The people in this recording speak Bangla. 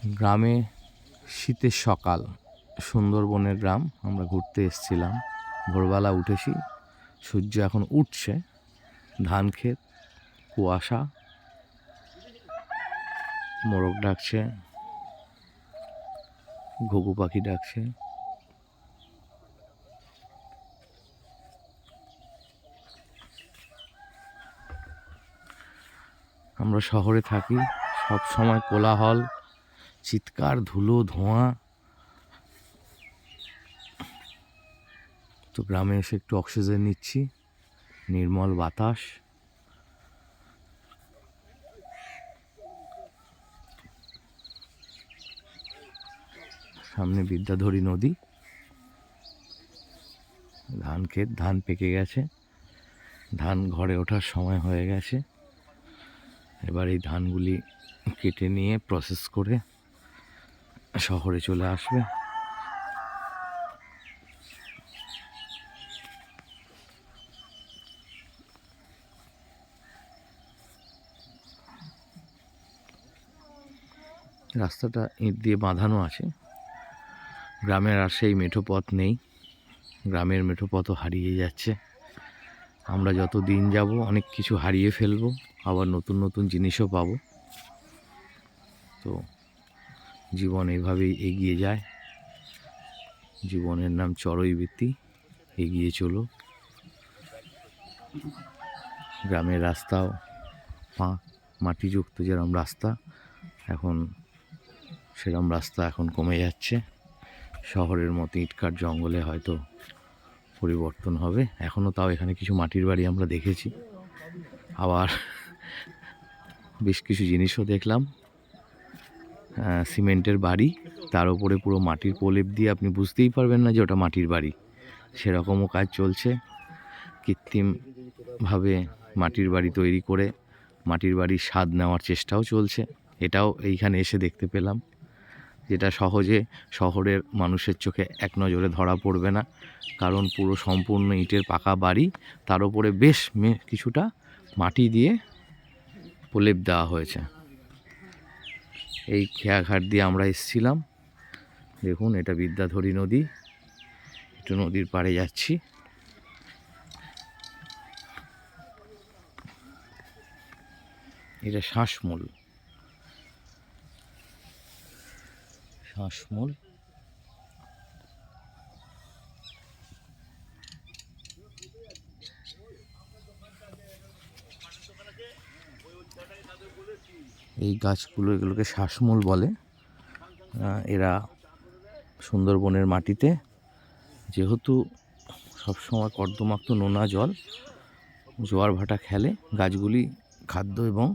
গ্রামে শীতের সকাল, সুন্দরবনের গ্রাম। আমরা ঘুরতে এসেছিলাম, ভোরবেলা উঠেছি, সূর্য এখন উঠছে, ধান ক্ষেত, কুয়াশা, মোরগ ডাকছে, ঘুঘু পাখি ডাকছে। আমরা শহরে থাকি, সব সময় কোলাহল, চিৎকার, ধুলো, ধোঁয়া। তো গ্রামে এসে একটু অক্সিজেন নিচ্ছি, নির্মল বাতাস। সামনে বিদ্যাধরী নদী, ধান ক্ষেত, ধান পেকে গেছে, ধান ঘরে ওঠার সময় হয়ে গেছে। এবার এই ধানগুলি কেটে নিয়ে প্রসেস করে শহরে চলে আসবে। রাস্তাটা ইট দিয়ে বাঁধানো আছে। গ্রামের আর সেই মেঠো পথ নেই, গ্রামের মেঠো পথও হারিয়ে যাচ্ছে। আমরা যত দিন যাব অনেক কিছু হারিয়ে ফেলবো, আবার নতুন নতুন জিনিসও পাবো। তো জীবন এইভাবেই এগিয়ে যায়। জীবনের নাম চড়ুইবৃত্তি, এগিয়ে চলো। গ্রামের রাস্তাও মাটিযুক্ত যেরকম রাস্তা, এখন সেরকম রাস্তা এখন কমে যাচ্ছে। শহরের মতো ইটকাট জঙ্গলে হয়তো পরিবর্তন হবে। এখনও তাও এখানে কিছু মাটির বাড়ি আমরা দেখেছি, আবার বেশ কিছু জিনিসও দেখলাম। সিমেন্টের বাড়ি, তার উপরে পুরো মাটির প্রলেপ দিয়ে আপনি বুঝতেই পারবেন না যে ওটা মাটির বাড়ি। সেরকমও কাজ চলছে। কৃত্রিমভাবে মাটির বাড়ি তৈরি করে মাটির বাড়ির স্বাদ নেওয়ার চেষ্টাও চলছে। এটাও এইখানে এসে দেখতে পেলাম, যেটা সহজে শহরের মানুষের চোখে এক নজরে ধরা পড়বে না, কারণ পুরো সম্পূর্ণ ইটের পাকা বাড়ি, তার উপরে বেশ কিছুটা মাটি দিয়ে প্রলেপ দেওয়া হয়েছে। এই খেয়াঘাট দিয়ে আমরা এসেছিলাম। দেখুন, এটা বিদ্যাধরী নদী, একটু নদীর পাড়ে যাচ্ছি। এটা শ্বাসমূল, শ্বাসমূল। এই গাছগুলো, এগুলোকে শ্বাসমূল বলে। এরা সুন্দরবনের মাটিতে, যেহেতু সবসময় কর্দমাক্ত নোনা জল, জোয়ার ভাটা খেলে, গাছগুলি খাদ্য এবং